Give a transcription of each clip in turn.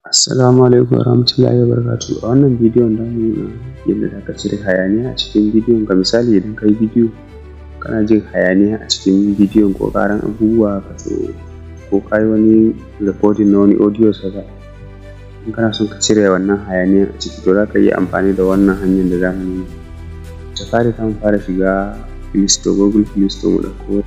Assalamu alaikum warahmatullahi wabarakatuh. A wannan bidiyon za mu nuna yadda za ka cire hayaniya a cikin bidiyonka. Misali idan ka yi bidiyo kana jin hayaniya a cikin bidiyon ko ƙaran abubuwa ko ka yi wani recording na wani audios haka, in kana son ka cire wannan hayaniyan a ciki to za ka iya amfani da wannan hanyar da za mu nuna. Da fari za mu fara shiga Play Store, Google Play Store mu ɗauko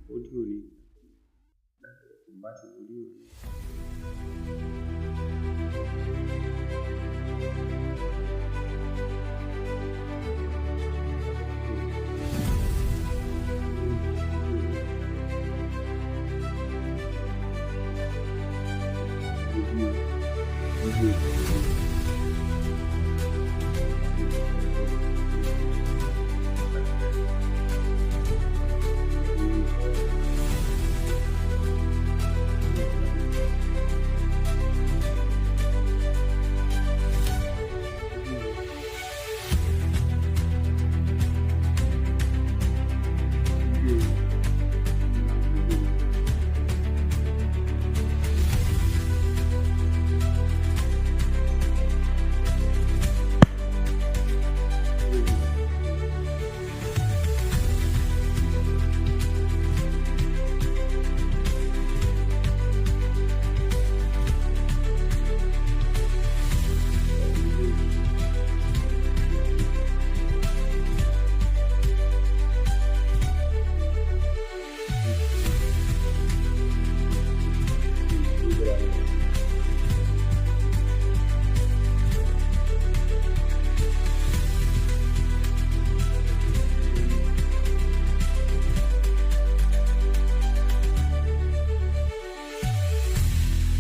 audio ne, ba shi audio ne. Thank you.